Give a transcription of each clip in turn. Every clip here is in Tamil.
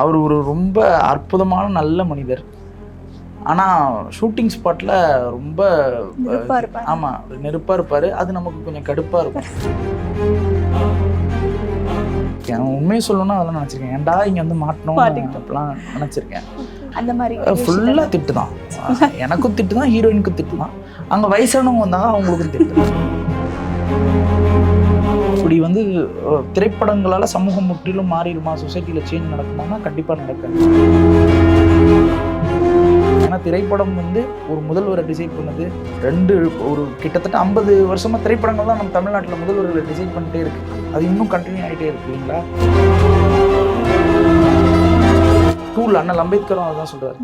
அவர் ஒரு ரொம்ப அற்புதமான நல்ல மனிதர். ஆனால் ஷூட்டிங் ஸ்பாட்டில் ரொம்ப ஆமாம் நெருப்பாக இருப்பார். அது நமக்கு கொஞ்சம் கடுப்பாக இருக்கும். உண்மையை சொல்லணும்னா அதெல்லாம் நினச்சிருக்கேன், ஏன்டா இங்கே வந்து மாட்டணும் அப்படிலாம் நினச்சிருக்கேன். அந்த மாதிரி ஃபுல்லாக திட்டு தான், எனக்கும் திட்டு தான், ஹீரோயினுக்கும் திட்டு தான். அங்கே வயசானவங்க வந்தாங்க, அவங்களுக்கும் திட்டு தான். இப்படி வந்து திரைப்படங்களால் சமூகம் முற்றிலும் மாறிடுமா, சொசைட்டியில் சேஞ்ச் நடக்குமானா கண்டிப்பாக நடக்காது. ஏன்னா திரைப்படம் வந்து ஒரு முதல்வரை டிசைட் பண்ணது ஒரு கிட்டத்தட்ட 50 வருஷமாக திரைப்படங்கள் தான் நம்ம தமிழ்நாட்டில் முதல்வர்களை டிசைட் பண்ணிட்டே இருக்கு. அது இன்னும் கண்டினியூ ஆகிட்டே இருக்கு இல்லைங்களா. டூல் அண்ணல் அம்பேத்கரும் அதுதான் சொல்கிறாரு.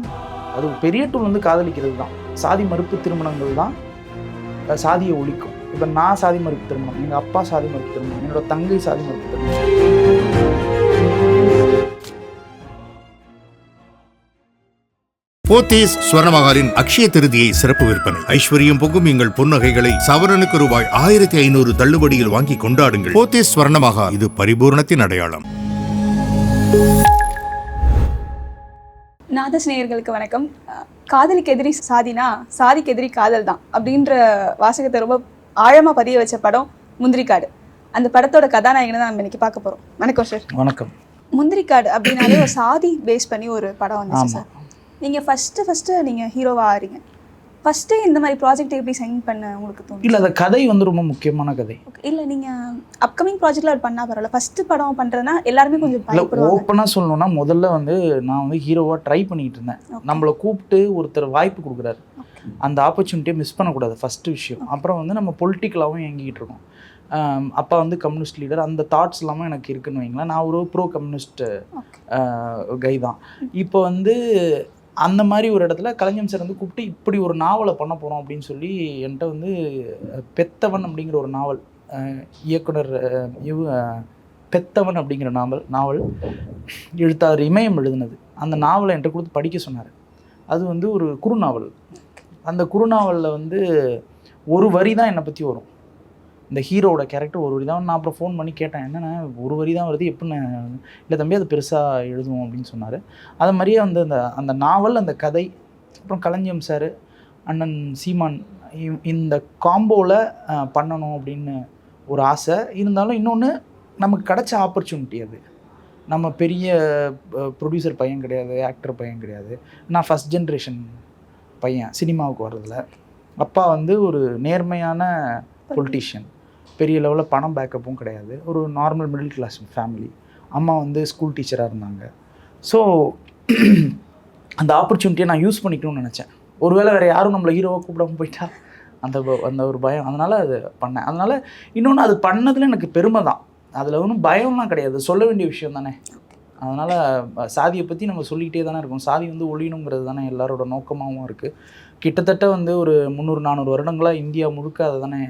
அது பெரிய டூல் வந்து காதலிக்கிறது தான். சாதி மறுப்பு திருமணங்கள் தான் சாதியை ஒழிக்கும். இப்போ நான் சாதி மறுப்பு திருமணம், எங்கள் அப்பா சாதி மறுப்பு திருமணம், என்னோட தங்கை சாதி மறுப்பு திருமணம். போத்தீஸ் ஸ்வர்ணமகாலின் அக்ஷய திருதியை சிறப்பு விற்பனை. ஐஸ்வர்யம் பொங்கும் எங்கள் பொன்னகைகளை சவரனுக்கு ரூபாய் 1500 தள்ளுபடியில் வாங்கி கொண்டாடுங்கள். போத்தீஸ் ஸ்வர்ணமகால், இது பரிபூர்ணத்தின் அடையாளம். நாதஸ்நேயர்களுக்கு வணக்கம். காதலுக்கு எதிரி சாதினா சாதிக்கு எதிரி காதல் தான் அப்படின்ற வாசகத்தை ரொம்ப ஆழமாக பதிய வச்ச படம் முந்திரிக்காடு. அந்த படத்தோட கதாநாயகனை தான் நம்ம இன்னைக்கு பார்க்க போகிறோம். வணக்கம் சார். வணக்கம். முந்திரிக்காடு அப்படின்னாலே ஒரு சாதி பேஸ் பண்ணி ஒரு படம் வந்துச்சு சார். நீங்கள் ஃபஸ்ட்டு நீங்கள் ஹீரோவாக ஆறீங்க. ஃபஸ்ட்டு இந்த மாதிரி ப்ராஜெக்ட் எப்படி சைன் பண்ண உங்களுக்கு தோணும்? இல்லை, அந்த கதை வந்து ரொம்ப முக்கியமான கதை. இல்லை, நீங்கள் அப்கமிங் ப்ராஜெக்டில் அது பண்ணால் பரவாயில்ல. ஃபஸ்ட்டு படம் பண்ணுறதுனா எல்லாருமே கொஞ்சம் பயப்படுவாங்க. ஓப்பனாக சொல்லணும்னா முதல்ல வந்து நான் வந்து ஹீரோவாக ட்ரை பண்ணிகிட்டு இருந்தேன். நம்மளை கூப்பிட்டு ஒருத்தர் வாய்ப்பு கொடுக்குறாரு, அந்த ஆப்பர்ச்சுனிட்டியை மிஸ் பண்ணக்கூடாது ஃபஸ்ட்டு விஷயம். அப்புறம் வந்து நம்ம பொலிட்டிக்கலாகவும் இயங்கிக்கிட்டு இருக்கோம். அப்பா வந்து கம்யூனிஸ்ட் லீடர், அந்த தாட்ஸ் இல்லாமல் எனக்கு இருக்குன்னு வைங்களேன். நான் ஒரு ப்ரோ கம்யூனிஸ்ட் கை தான். இப்போ வந்து அந்த மாதிரி ஒரு இடத்துல கலைஞர் சார் வந்து கூப்பிட்டு இப்படி ஒரு நாவலை பண்ண போகிறோம் அப்படின்னு சொல்லி என்கிட்ட வந்து பெத்தவன் அப்படிங்கிற ஒரு நாவல், இயக்குனர் பெத்தவன் அப்படிங்கிற நாவல் எழுத்தாளர் இமயம் எழுதினது, அந்த நாவலை என்கிட்ட கொடுத்து படிக்க சொன்னார். அது வந்து ஒரு குறுநாவல். அந்த குறுநாவலில் வந்து ஒரு வரி தான் என்னை பற்றி வரும். இந்த ஹீரோவோட கேரக்டர் ஒரு வரி தான். நான் அப்புறம் ஃபோன் பண்ணி கேட்டேன், என்னென்ன ஒரு வரி தான் வருது, எப்படின்னு. இல்லை தம்பி, அது பெருசாக எழுதுவோம் அப்படின்னு சொன்னார். அது மாதிரியே வந்து அந்த நாவல், அந்த கதை, அப்புறம் கலைஞர் சார், அண்ணன் சீமான், இந்த காம்போவில் பண்ணணும் அப்படின்னு ஒரு ஆசை இருந்தாலும், இன்னொன்று நமக்கு கிடைச்ச ஆப்பர்ச்சுனிட்டி. அது நம்ம பெரிய ப்ரொடியூசர் பையன் கிடையாது, ஆக்டர் பையன் கிடையாது. நான் ஃபஸ்ட் ஜென்ரேஷன் பையன் சினிமாவுக்கு வர்றதில். அப்பா வந்து ஒரு நேர்மையான பொலிட்டீஷியன், பெரிய லெவலில் பணம் பேக்கப்பும் கிடையாது, ஒரு நார்மல் மிடில் கிளாஸ் ஃபேமிலி. அம்மா வந்து ஸ்கூல் டீச்சராக இருந்தாங்க. ஸோ அந்த ஆப்பர்ச்சுனிட்டியை நான் யூஸ் பண்ணிக்கணும்னு நினச்சேன். ஒருவேளை வேறு யாரும் நம்மளை ஹீரோவாக கூப்பிடாமல் போயிட்டா அந்த ஒரு பயம், அதனால் அது பண்ணேன். அதனால் இன்னொன்று, அது பண்ணதில் எனக்கு பெருமை தான், அதில் ஒன்றும் பயம்லாம் கிடையாது, சொல்ல வேண்டிய விஷயம் தானே. அதனால் சாதியை பற்றி நம்ம சொல்லிக்கிட்டே தானே இருக்கோம். சாதி வந்து ஒழியணுங்கிறது தானே எல்லாரோட நோக்கமாகவும் இருக்குது. கிட்டத்தட்ட வந்து ஒரு 300-400 வருடங்களாக இந்தியா முழுக்க அதை தானே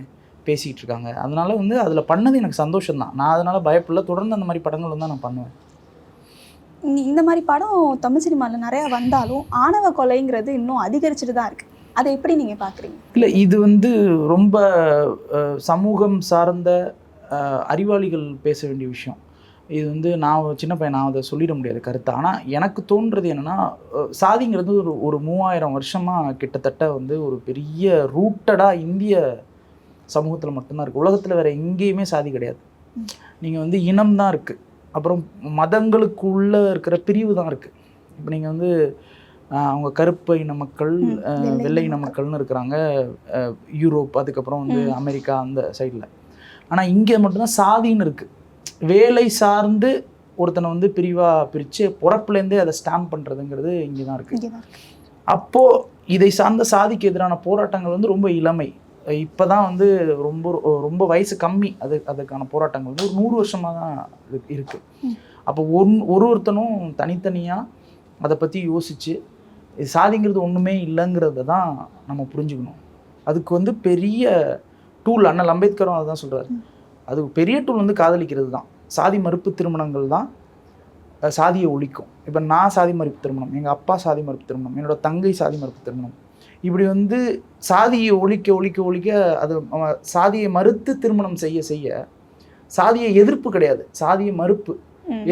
பேசிகிட்டு இருக்காங்க. அதனால் வந்து அதில் பண்ணது எனக்கு சந்தோஷம்தான். நான் அதனால் பயப்படல. தொடர்ந்து அந்த மாதிரி படங்கள் வந்து நான் பண்ணுவேன். இந்த மாதிரி படம் தமிழ் சினிமாவில் நிறையா வந்தாலும் ஆணவ கொலைங்கிறது இன்னும் அதிகரிச்சுட்டு தான் இருக்குது. அதை எப்படி நீங்கள் பார்க்குறீங்க? இல்லை, இது வந்து ரொம்ப சமூகம் சார்ந்த அறிவாளிகள் பேச வேண்டிய விஷயம். இது வந்து நான் சின்ன பையன், நான் அதை சொல்லிட முடியாது கருத்து. ஆனால் எனக்கு தோன்றது என்னென்னா, சாதிங்கிறது ஒரு 3000 வருஷமாக கிட்டத்தட்ட வந்து ஒரு பெரிய ரூட்டடாக இந்திய சமூகத்தில் மட்டும்தான் இருக்குது. உலகத்தில் வேறு எங்கேயுமே சாதி கிடையாது. நீங்கள் வந்து இனம் தான் இருக்குது, அப்புறம் மதங்களுக்குள்ளே இருக்கிற பிரிவு தான் இருக்குது. இப்போ நீங்கள் வந்து அவங்க கருப்பு இன மக்கள், வெள்ளை இன மக்கள்னு இருக்கிறாங்க, யூரோப், அதுக்கப்புறம் வந்து அமெரிக்கா, அந்த சைடில். ஆனால் இங்கே மட்டும்தான் சாதின்னு இருக்குது. வேலை சார்ந்து ஒருத்தனை வந்து பிரிவாக பிரித்து பிறப்புலேருந்தே அதை ஸ்டாம்ப் பண்ணுறதுங்கிறது இங்கே தான் இருக்குது. அப்போது இதை சார்ந்த சாதிக்கு எதிரான போராட்டங்கள் வந்து ரொம்ப இளமை. இப்போ தான் வந்து ரொம்ப வயசு கம்மி. அதுக்கான போராட்டங்கள் வந்து ஒரு 100 வருஷமாக தான் இருக்குது. அப்போ ஒருத்தனும் தனித்தனியாக அதை பற்றி யோசித்து இது சாதிங்கிறது ஒன்றுமே இல்லைங்கிறத தான் நம்ம புரிஞ்சுக்கணும். அதுக்கு வந்து பெரிய டூல் அண்ணல் அம்பேத்கரும் அதை தான் சொல்கிறாரு. அது பெரிய டூல் வந்து காதலிக்கிறது தான். சாதி மறுப்பு திருமணங்கள் தான் சாதியை ஒழிக்கும். இப்போ நான் சாதி மறுப்பு திருமணம், எங்கள் அப்பா சாதி மறுப்பு திருமணம், என்னோட தங்கை சாதி மறுப்பு திருமணம், இப்படி வந்து சாதியை ஒழிக்க அது சாதியை மறுத்து திருமணம் செய்ய சாதியை எதிர்ப்பு கிடையாது, சாதியை மறுப்பு.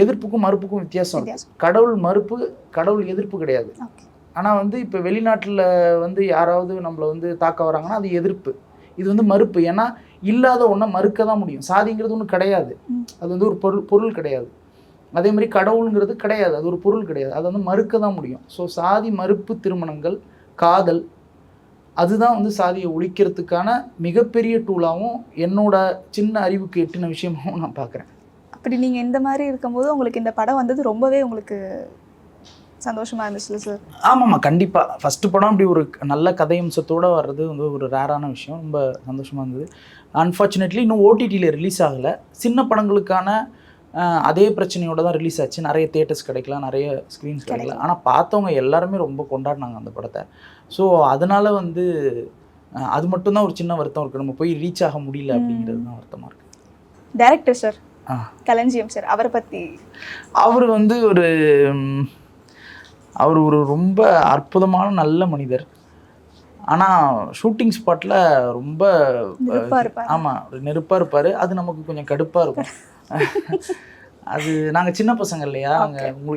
எதிர்ப்புக்கும் மறுப்புக்கும் வித்தியாசம் இருக்கு. கடவுள் மறுப்பு, கடவுள் எதிர்ப்பு கிடையாது. ஆனால் வந்து இப்போ வெளிநாட்டில் வந்து யாராவது நம்மளை வந்து தாக்க வராங்கன்னா அது எதிர்ப்பு, இது வந்து மறுப்பு. ஏன்னா இல்லாத ஒன்றை மறுக்க தான் முடியும். சாதிங்கிறது ஒன்று கிடையாது, அது வந்து ஒரு பொருள் கிடையாது. அதே மாதிரி கடவுளுங்கிறது கிடையாது, அது ஒரு பொருள் கிடையாது, அதை வந்து மறுக்க தான் முடியும். ஸோ சாதி மறுப்பு திருமணங்கள், காதல், அதுதான் வந்து சாதியை ஒழிக்கிறதுக்கான மிகப்பெரிய டூலாகவும் என்னோட சின்ன அறிவுக்கு எட்டின விஷயமாகவும் நான் பார்க்குறேன். அப்படி நீங்கள் இந்த மாதிரி இருக்கும்போது உங்களுக்கு இந்த படம் வந்தது ரொம்பவே உங்களுக்கு சந்தோஷமாக இருந்துச்சுல்ல சார்? ஆமாம்மா, கண்டிப்பாக. ஃபஸ்ட்டு படம் அப்படி ஒரு நல்ல கதையம்சத்தோடு வர்றது வந்து ஒரு ரேரான விஷயம், ரொம்ப சந்தோஷமாக இருந்தது. அன்ஃபார்ச்சுனேட்லி இன்னும் ஓடிடியில் ரிலீஸ் ஆகலை. சின்ன படங்களுக்கான அதே பிரச்சனையோடு தான் ரிலீஸ் ஆச்சு. நிறைய தியேட்டர்ஸ் கிடைக்கல, நிறைய ஸ்க்ரீன்ஸ் கிடைக்கல. ஆனால் பார்த்தவங்க எல்லாருமே ரொம்ப கொண்டாடினாங்க அந்த படத்தை. ஸோ அதனால் வந்து அது மட்டும்தான் ஒரு சின்ன வருத்தம் இருக்குது, நம்ம போய் ரீச் ஆக முடியல அப்படிங்கிறது தான் வருத்தமாக இருக்குது. டைரக்டர் சார் களஞ்சியம் சார், அவரை பற்றி? அவர் வந்து அவர் ஒரு ரொம்ப அற்புதமான நல்ல மனிதர். ஆனால் ஷூட்டிங் ஸ்பாட்டில் ரொம்ப ஆமாம் நெருப்பாக இருப்பார். அது நமக்கு கொஞ்சம் கடுப்பாக இருக்கும். அது நாங்கள் சின்ன பசங்க இல்லையா,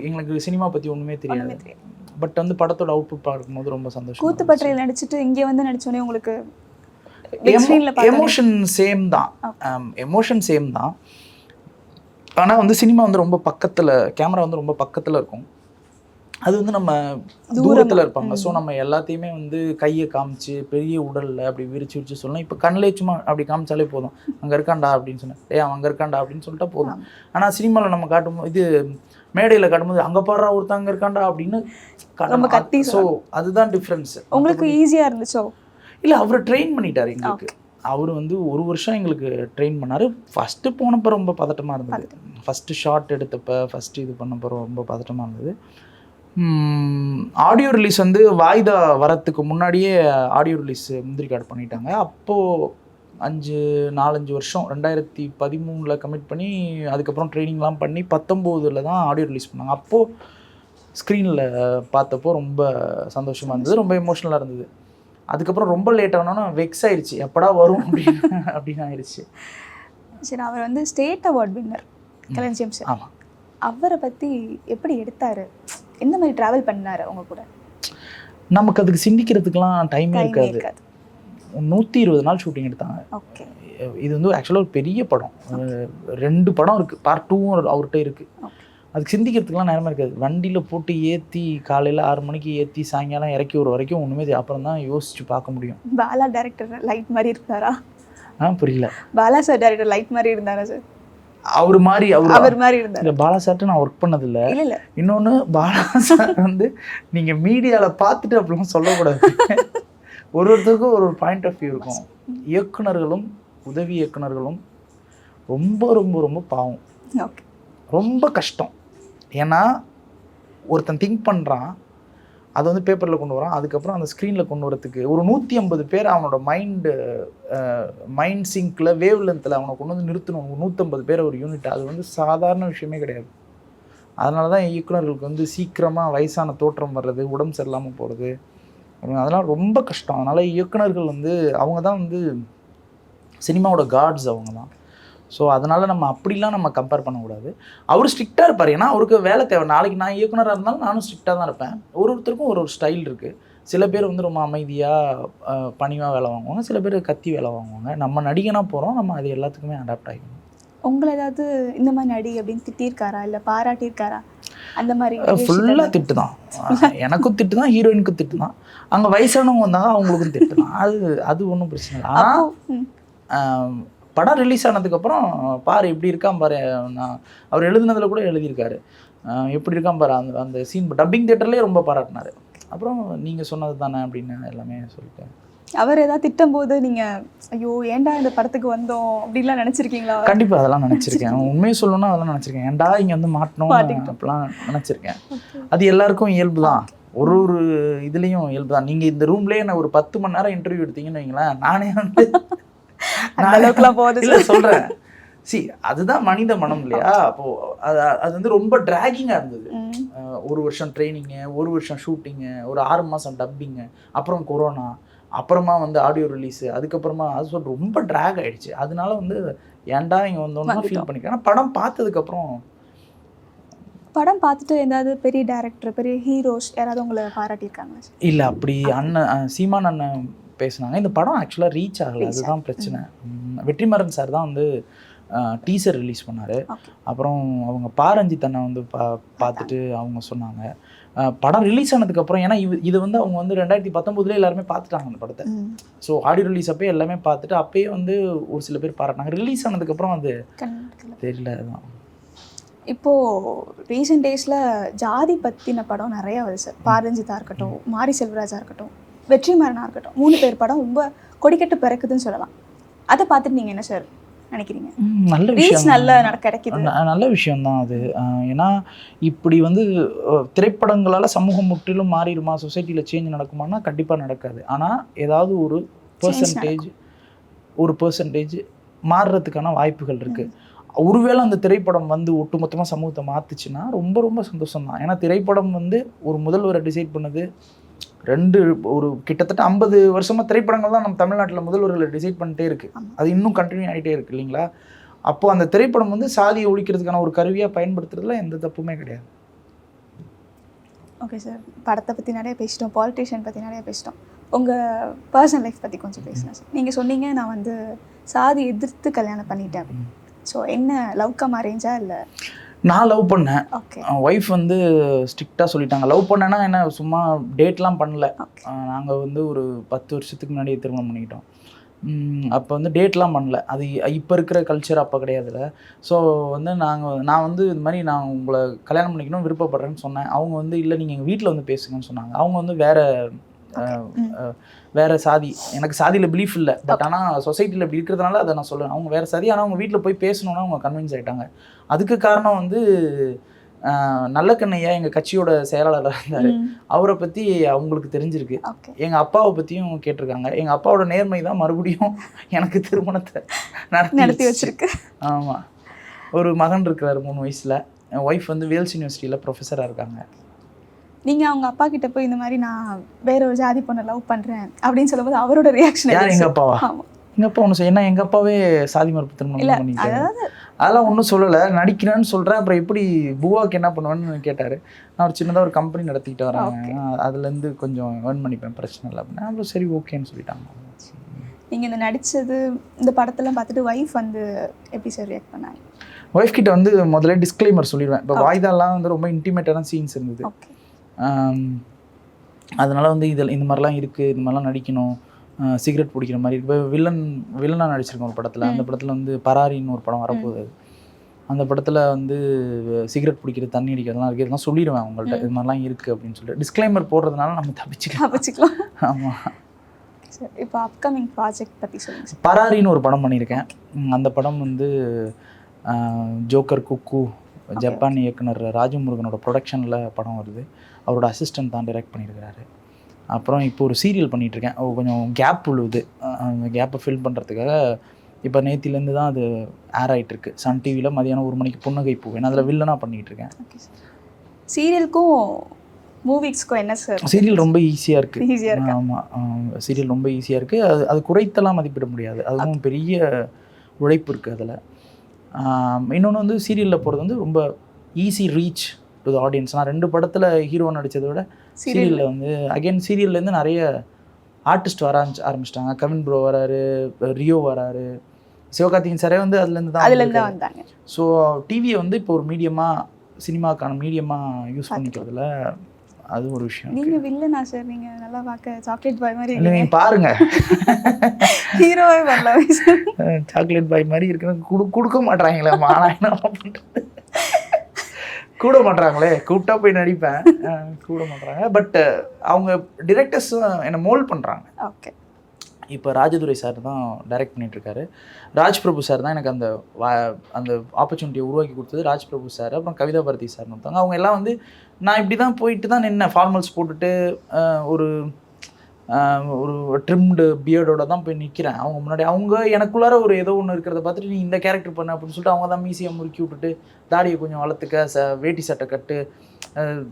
எங்களுக்கு சினிமா பற்றி ஒன்றுமே தெரியாது. பட் வந்து படத்தோட அவுட்புட் பார்க்கும்போது ரொம்ப சந்தோஷம். கூத்துப்பற்றையில் நடிச்சுட்டு இங்கே வந்து நடிச்சோடனே உங்களுக்கு எமோஷன் சேம் தான், எமோஷன் சேம் தான். ஆனால் வந்து சினிமா வந்து ரொம்ப பக்கத்தில், கேமரா வந்து ரொம்ப பக்கத்தில் இருக்கும், அது வந்து நம்ம தூரத்தில் இருப்பாங்க. ஸோ நம்ம எல்லாத்தையுமே வந்து கையை காமிச்சு பெரிய உடலில் அப்படி விரிச்சு சொல்லணும். இப்போ கண்ணிலே சும்மா அப்படி காமிச்சாலே போதும், அங்கே இருக்காண்டா அப்படின்னு சொன்னேன், அவன் அங்கே இருக்காண்டா அப்படின்னு சொல்லிட்டா போதும். ஆனால் சினிமாவில் நம்ம காட்டும்போது, இது மேடையில் காட்டும்போது அங்கே பாடுறா ஒருத்தன் அங்கே இருக்காண்டா அப்படின்னு கத்தி. ஸோ அதுதான் டிஃப்ரென்ஸ். உங்களுக்கு ஈஸியாக இருந்துச்சோ? இல்லை, அவர் ட்ரெயின் பண்ணிட்டார் எங்களுக்கு. அவர் வந்து 1 வருஷம் எங்களுக்கு ட்ரெயின் பண்ணார். ஃபஸ்ட்டு போனப்போ ரொம்ப பதட்டமாக இருந்தது, ஃபஸ்ட்டு ஷார்ட் எடுத்தப்போ, ஃபஸ்ட்டு இது பண்ணப்போ ரொம்ப பதட்டமாக இருந்தது. ஆடியோ ரிலீஸ் வந்து வாய்தா வரத்துக்கு முன்னாடியே ஆடியோ ரிலீஸ் முந்திரிக்காடு பண்ணிட்டாங்க. அப்போது 4-5 வருஷம் 2013 கமிட் பண்ணி அதுக்கப்புறம் ட்ரைனிங்லாம் பண்ணி 19 தான் ஆடியோ ரிலீஸ் பண்ணாங்க. அப்போது ஸ்க்ரீனில் பார்த்தப்போ ரொம்ப சந்தோஷமாக இருந்தது, ரொம்ப எமோஷ்னலாக இருந்தது. அதுக்கப்புறம் ரொம்ப லேட் ஆனோன்னா வெக்ஸ் ஆயிடுச்சு, எப்படா வரும் அப்படின்னு ஆயிடுச்சு. சரி, அவர் வந்து ஸ்டேட் அவார்ட் வின்னர் களஞ்சியம் சார். ஆமாம். அவரை பற்றி எப்படி எடுத்தார், எந்த மாதிரி ட்ராவல் பண்ணார் அவங்க கூட? நமக்கு அதுக்கு சிந்திக்கிறதுக்கெலாம் டைமே இருக்காது. 120 நாள் ஷூட்டிங் எடுத்தாங்க. ஓகே. இது வந்து ஆக்சுவலாக ஒரு பெரிய படம், 2 படம் இருக்குது, பார்ட் 2 அவர்கிட்ட இருக்குது. அதுக்கு சிந்திக்கிறதுக்குலாம் நேரமாக இருக்காது. வண்டியில் போட்டு ஏற்றி காலையில் 6 மணிக்கு ஏற்றி சாயங்காலம் இறக்கி ஒரு வரைக்கும் ஒன்றுமே அப்புறம் தான் யோசிச்சு பார்க்க முடியும். பாலா டேரக்டர் லைட் மாதிரி இருந்தாரா? புரியல. பாலா சார் டேரக்டர் லைட் மாதிரி இருந்தாரா சார்? அவர் மாதிரி இருந்தார். இல்லை, பாலா சார்ட்டு நான் ஒர்க் பண்ணதில்லை. இல்லை. இன்னொன்று, பாலா சார் வந்து நீங்கள் மீடியாவில் பார்த்துட்டு அப்படிலாம் சொல்லக்கூடாது. ஒருத்தருக்கும் ஒரு பாயிண்ட் ஆஃப் வியூ இருக்கும். இயக்குனர்களும் உதவி இயக்குனர்களும் ரொம்ப ரொம்ப ரொம்ப பாவம். ஓகே. ரொம்ப கஷ்டம். ஏன்னா ஒருத்தன் திங்க் பண்ணுறான், அதை வந்து பேப்பரில் கொண்டு வரான், அதுக்கப்புறம் அந்த ஸ்க்ரீனில் கொண்டு வரத்துக்கு ஒரு 150 பேர் அவனோட மைண்ட் சிங்கில் வேவ் லென்த்தில் அவனை கொண்டு வந்து நிறுத்தணும். 150 பேர் ஒரு யூனிட், அது வந்து சாதாரண விஷயமே கிடையாது. அதனால தான் இயக்குனர்களுக்கு வந்து சீக்கிரமாக வயசான தோற்றம் வர்றது, உடம்பு சரியில்லாமல் போகிறது, அதெல்லாம் ரொம்ப கஷ்டம். அதனால் இயக்குனர்கள் வந்து அவங்க தான் வந்து சினிமாவோட காட்ஸ், அவங்க தான். ஸோ அதனால் நம்ம அப்படிலாம் நம்ம கம்பேர் பண்ணக்கூடாது. அவர் ஸ்ட்ரிக்டாக இருப்பார், ஏன்னா அவருக்கு வேலை தேவை. நாளைக்கு நான் இயக்குனராக இருந்தாலும் நானும் ஸ்ட்ரிக்டாக தான் இருப்பேன். ஒருத்தருக்கும் ஒரு ஸ்டைல் இருக்குது. சில பேர் வந்து ரொம்ப அமைதியாக பணிவாக வேலை வாங்குவாங்க, சில பேர் கத்தி வேலை வாங்குவாங்க. நம்ம நடிகனாக போகிறோம், நம்ம அது எல்லாத்துக்குமே அடாப்ட் ஆகிக்கணும். உங்களை ஏதாவது இந்த மாதிரி நடி அப்படின்னு திட்டிருக்காரா, இல்லை பாராட்டியிருக்காரா? அந்த மாதிரி ஃபுல்லாக திட்டு தான். எனக்கும் திட்டு தான், ஹீரோயினுக்கும் திட்டு தான். அங்கே வயசானவங்க வந்தாங்க, அவங்களுக்கும் திட்டு தான். அது ஒன்றும் பிரச்சனை இல்லை. ஆனால் படம் ரிலீஸ் ஆனதுக்கப்புறம் பாரு எப்படி இருக்கான் பாரு, நான் அவர் எழுதுனதில் கூட எழுதியிருக்காரு, எப்படி இருக்கான் பாரு, அந்த சீன் டப்பிங் தியேட்டர்லேயே ரொம்ப பாராட்டினார். அப்புறம் நீங்கள் சொன்னது தானே அப்படின்னு எல்லாமே சொல்லிட்டேன். அவர் ஏதாவது திட்டும் போது நீங்கள் ஐயோ ஏன்டா இந்த படத்துக்கு வந்தோம் அப்படின்லாம் நினச்சிருக்கீங்களா? கண்டிப்பாக அதெல்லாம் நினச்சிருக்கேன். உண்மையை சொல்லணும்னா அதெல்லாம் நினச்சிருக்கேன். ஏன்டா இங்கே வந்து மாட்டணும் அப்படிலாம் நினச்சிருக்கேன். அது எல்லாருக்கும் இயல்பு தான், ஒரு இதுலேயும் இயல்பு தான். நீங்கள் இந்த ரூம்லேயே நான் ஒரு 10 மணி நேரம் இன்டர்வியூ எடுத்தீங்கன்னு வைங்களேன், நானே வந்து சொல்றேன். அதுதான் மனித மனம் இல்லையா? அப்போ அது வந்து ரொம்ப டிராகிங்கா இருந்தது. 1 வருஷம் ட்ரைனிங்கு, 1 வருஷம் ஷூட்டிங்கு, ஒரு 6 மாசம் டப்பிங்கு, அப்புறம் கொரோனா, அப்புறமா வந்து ஆடியோ ரிலீஸு, அதுக்கப்புறமா அது சொல்லிட்டு ரொம்ப ட்ராக் ஆயிடுச்சு. அதனால வந்து ஏன்டா இங்கே வந்தோன்னா ஃபீல் பண்ணிக்கிறேன். ஆனால் படம் பார்த்ததுக்கப்புறம் படம் பார்த்துட்டு ஏதாவது பெரிய டைரக்டர், பெரிய ஹீரோஸ் யாராவது உங்களை பாராட்டியிருக்காங்களா சார்? இல்லை அப்படி சீமான் அண்ணன் பேசுனாங்க. இந்த படம் ஆக்சுவலாக ரீச் ஆகலை, அதுதான் பிரச்சனை. வெற்றிமாறன் சார் தான் வந்து டீசர் ரிலீஸ் பண்ணார். அப்புறம் அவங்க பாரஞ்சித் அண்ணன் வந்து பார்த்துட்டு அவங்க சொன்னாங்க. படம் ரிலீஸ் ஆனதுக்கப்புறம், ஏன்னா இது வந்து அவங்க வந்து 2019 எல்லாருமே பார்த்துட்டாங்க அந்த படத்தை. ஸோ ஆடியோ ரிலீஸ் அப்போயே எல்லாமே பார்த்துட்டு அப்பயே வந்து ஒரு சில பேர் பாராட்டினாங்க. ரிலீஸ் ஆனதுக்கப்புறம் அது தெரியல. அதுதான் இப்போது ரீசெண்ட் டேஸில் ஜாதி பற்றின படம் நிறைய வருது சார். பாரஞ்சித்தாக இருக்கட்டும், மாரி செல்வராஜாக இருக்கட்டும், வெற்றிமாறனாக இருக்கட்டும், 3 பேர் படம் ரொம்ப கொடிக்கட்டு பிறக்குதுன்னு சொல்லலாம். அதை பார்த்துட்டு நீங்கள் என்ன சார் நினைக்கிறீங்க? நல்ல விஷயம், கிடைக்குது, நல்ல விஷயம்தான் அது. ஏன்னா இப்படி வந்து திரைப்படங்களால் சமூகம் முற்றிலும் மாறிடுமா, சொசைட்டியில் சேஞ்ச் நடக்குமானா கண்டிப்பாக நடக்காது. ஆனால் ஏதாவது ஒரு பர்சன்டேஜ் மாறுறதுக்கான வாய்ப்புகள் இருக்குது. ஒருவேளை அந்த திரைப்படம் வந்து ஒட்டுமொத்தமாக சமூகத்தை மாற்றுச்சுன்னா ரொம்ப ரொம்ப சந்தோஷம் தான். ஏன்னா திரைப்படம் வந்து ஒரு முதல்வரை டிசைட் பண்ணது ஒரு கிட்டத்தட்ட 50 வருஷமாக திரைப்படங்கள் தான் நம்ம தமிழ்நாட்டில் முதல்வர்களை டிசைட் பண்ணிட்டே இருக்குது. அது இன்னும் கண்டினியூ ஆகிட்டே இருக்குது இல்லைங்களா? அப்போது அந்த திரைப்படம் வந்து சாதியை ஒழிக்கிறதுக்கான ஒரு கருவியாக பயன்படுத்துறதுல எந்த தப்புமே கிடையாது. ஓகே சார், படத்தை பற்றி நிறைய பேசிட்டோம், பாலிட்டிஷியன் பற்றி நிறைய பேசிட்டோம். உங்கள் பர்சனல் லைஃப் பற்றி கொஞ்சம் பேசலாம் சார். நீங்கள் சொன்னீங்க நான் வந்து சாதி எதிர்த்து கல்யாணம் பண்ணிட்டேன். ஸோ என்ன லவ் கம் அரேஞ்சா இல்லை? நான் லவ் பண்ணேன். ஒய்ஃப் வந்து ஸ்ட்ரிக்டாக சொல்லிட்டாங்க. லவ் பண்ணேன்னா என்ன, சும்மா டேட்லாம் பண்ணல. நாங்கள் வந்து ஒரு 10 வருஷத்துக்கு முன்னாடியே திருமணம் பண்ணிக்கிட்டோம். அப்போ வந்து டேட்லாம் பண்ணல. அது இப்போ இருக்கிற கல்ச்சர் அப்போ கிடையாதுல்ல. ஸோ வந்து நான் வந்து இது மாதிரி நான் உங்களை கல்யாணம் பண்ணிக்கணும் விருப்பப்படுறேன்னு சொன்னேன். அவங்க வந்து இல்லை நீங்கள் எங்கள் வீட்டில் வந்து பேசுங்கன்னு சொன்னாங்க. அவங்க வந்து வேறு சாதி. எனக்கு சாதியில் பிலீஃப் இல்லை, பட் ஆனால் சொசைட்டியில் இப்படி இருக்கிறதுனால அதை நான் சொல்லுவேன். அவங்க வேறு சாதி, ஆனால் அவங்க வீட்டில் போய் பேசணுன்னா அவங்க கன்வின்ஸ் ஆகிட்டாங்க. அதுக்கு காரணம் வந்து நல்லக்கண்ணையா எங்கள் கட்சியோட செயலாளராக இருந்தார். அவரை பற்றி அவங்களுக்கு தெரிஞ்சிருக்கு. எங்கள் அப்பாவை பற்றியும் கேட்டிருக்காங்க. எங்கள் அப்பாவோட நேர்மை தான் மறுபடியும் எனக்கு திருமணத்தை நடத்தி வச்சிருக்கு. ஆமாம், ஒரு மகன் இருக்கிறார் 3 வயசில். என் ஒய்ஃப் வந்து வேல்ஸ் யூனிவர்சிட்டியில் ப்ரொஃபஸராக இருக்காங்க. நீங்கள் அவங்க அப்பா கிட்ட போய் இந்த மாதிரி நான் வேற ஒரு ஜாதி பொண்ணை லவ் பண்ணுறேன் அப்படின்னு சொல்லும்போது அவரோட ரியாக்ஷன்? எங்கள் அப்பாவா? எங்கள் அப்பா ஒன்று ஏன்னா எங்கள் அப்பாவே சாதி மறுப்பு திருமணம் பண்ணிட்டாரு. அதெல்லாம் ஒன்றும் சொல்லலை, நடிக்கிறேன்னு சொல்கிறேன். அப்புறம் எப்படி பூவாவுக்கு என்ன பண்ணுவேன்னு கேட்டார். நான் ஒரு சின்னதாக ஒரு கம்பெனி நடத்திக்கிட்டு வரேன், அதுலேருந்து கொஞ்சம் ஏர்ன் பண்ணிப்பேன், பிரச்சனை இல்லை அப்படின்னா. அப்புறம் சரி ஓகேன்னு சொல்லிட்டாங்க. நீங்கள் இந்த நடித்தது இந்த படத்தெல்லாம் பார்த்துட்டு ஒய்ஃப் வந்து எப்படி சார் ரியாக்ட் பண்ணாங்க? ஒய்ஃப் கிட்ட வந்து முதல்ல டிஸ்க்ளைமர் சொல்லிடுவேன். இப்போ வாய்தாலாம் வந்து ரொம்ப இன்டிமேட்டான சீன்ஸ் இருந்தது. அதனால் வந்து இந்த மாதிரிலாம் இருக்குது, இந்த மாதிரிலாம் நடிக்கணும், சிகரெட் பிடிக்கிற மாதிரி. இப்போ வில்லனாக நடிச்சிருக்கோம் ஒரு படத்தில். அந்த படத்தில் வந்து பராரின்னு ஒரு படம் வரப்போகுது. அந்த படத்தில் வந்து சிகரெட் பிடிக்கிறது, தண்ணி அடிக்கிறதுலாம் இருக்குது. இதெல்லாம் சொல்லிடுவேன் அவங்கள்ட்ட, இது மாதிரிலாம் இருக்குது அப்படின்னு சொல்லிட்டு. டிஸ்க்ளைமர் போடுறதுனால நம்ம தப்பிச்சுக்கலாம். ஆமாம். இப்போ அப்கமிங் ப்ராஜெக்ட் பற்றி சொல்லுங்கள். பராரின்னு ஒரு படம் பண்ணியிருக்கேன். அந்த படம் வந்து ஜோக்கர் குக்கு ஜப்பான் இயக்குனர் ராஜமுருகனோட ப்ரொடக்ஷனில் படம் வருது. அவரோட அசிஸ்டன்ட் தான் டைரக்ட் பண்ணியிருக்கிறாரு. அப்புறம் இப்போ ஒரு சீரியல் பண்ணிகிட்ருக்கேன். கொஞ்சம் கேப் விழுவுது. அந்த கேப்பை ஃபில் பண்ணுறதுக்காக இப்போ நேத்திலேருந்து தான் அது ஏர் ஆகிட்டுருக்கு. சன் டிவியில் மதியானம் 1 மணிக்கு புன்னகை பூ. ஏன்னா அதில் வில்லனாக பண்ணிகிட்ருக்கேன். சீரியலுக்கும் மூவிஸ்க்கும் என்ன சார்? சீரியல் ரொம்ப ஈஸியாக இருக்குது. ஆமாம், சீரியல் ரொம்ப ஈஸியாக இருக்குது. அது குறைத்தெல்லாம் மதிப்பிட முடியாது. அதுவும் பெரிய உழைப்பு இருக்குது அதில். இன்னொன்று வந்து சீரியலில் போகிறது வந்து ரொம்ப easy reach to the audience. நான் 2 படத்தில் ஹீரோ நடித்ததை விட சீரியலில் வந்து சீரியல்லேருந்து நிறைய ஆர்டிஸ்ட் வர ஆரம்பிச்சிட்டாங்க. கவின் ப்ரோ வராரு, ரியோ வராரு, சிவகார்த்திகேயன் சாரே வந்து அதுலேருந்து தான் வந்தாங்க. ஸோ டிவியை வந்து இப்போ ஒரு மீடியமாக, சினிமாக்கான மீடியமாக யூஸ் பண்ணிக்கிறதுல அது ஒரு விஷயம். நீங்கள் வில்லனா சார்? நீங்கள் நல்லா பார்க்க சாக்லேட் பாய் மாதிரி இல்லை, நீங்கள் பாருங்கள், ஹீரோவே வரல. சாக்லேட் பாய் மாதிரி இருக்குன்னு கொடுக்க மாட்றாங்களேம்மா. நான் என்ன பண்ணுறது, கூட மாட்றாங்களே. கூப்பிட்டா போய் நடிப்பேன், கூட மாட்றாங்க. பட் அவங்க டிரெக்டர்ஸும் என்னை மோல்ட் பண்ணுறாங்க. ஓகே, இப்போ ராஜதுரை சார் தான் டைரக்ட் பண்ணிகிட்ருக்காரு. ராஜ் பிரபு சார் தான் எனக்கு அந்த ஆப்பர்ச்சுனிட்டியை உருவாக்கி கொடுத்தது. ராஜ் பிரபு சார், அப்புறம் கவிதா பாரதி சார்னு ஒருத்தவங்க. அவங்க எல்லாம் வந்து நான் இப்படி தான் போயிட்டு தான் நின்னேன். ஃபார்மல்ஸ் போட்டுட்டு ஒரு ட்ரிம்டு பியர்டோட தான் போய் நிற்கிறேன் அவங்க முன்னாடி. அவங்க எனக்குள்ளார ஒரு ஏதோ ஒன்று இருக்கிறத பார்த்துட்டு நீ இந்த கேரக்டர் பண்ண அப்படின்னு சொல்லிட்டு அவங்க தான் மீசியை முறுக்கி விட்டுட்டு தாடியை கொஞ்சம் வளர்த்துக்க, வேட்டி சட்டை கட்டு,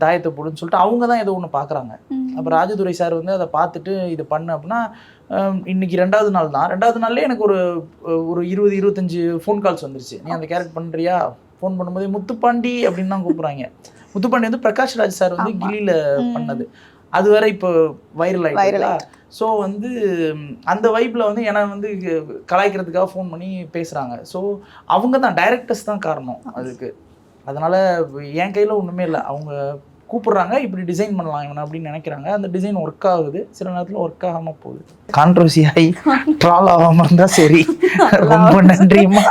தாயத்தை போடுன்னு சொல்லிட்டு அவங்க தான் ஏதோ ஒன்று பார்க்குறாங்க. அப்போ ராஜதுரை சார் வந்து அதை பார்த்துட்டு இது பண்ணு அப்படின்னா, இன்றைக்கி 2வது நாள் தான். 2வது நாள்லேயே எனக்கு ஒரு 20-25 ஃபோன் கால்ஸ் வந்துருச்சு. நீ அந்த கேரக்டர் பண்ணுறியா, ஃபோன் பண்ணும்போது முத்துப்பாண்டி அப்படின்னு தான் கூப்பிட்றாங்க. முத்துப்பாண்டி வந்து பிரகாஷ் ராஜ் சார் வந்து கிளியில் பண்ணது. அது வேற இப்போ வைரல் ஆகிடுங்களா. ஸோ வந்து அந்த வைப்பில் வந்து என்னை வந்து கலாய்க்கிறதுக்காக ஃபோன் பண்ணி பேசுகிறாங்க. ஸோ அவங்க தான் டைரக்டர்ஸ் தான் காரணம் அதுக்கு. அதனால் என் கையில் ஒன்றுமே இல்லை. அவங்க கூப்பிட்றாங்க, இப்படி டிசைன் பண்ணலாம் இவனை அப்படின்னு நினைக்கிறாங்க. அந்த டிசைன் ஒர்க் ஆகுது, சில நேரத்தில் ஒர்க் ஆகாமல் போகுது. கான்ட்ரவர்சி ஆகி ட்ரால் ஆகாமல் இருந்தால் சரி. ரொம்ப நன்றிம்மா.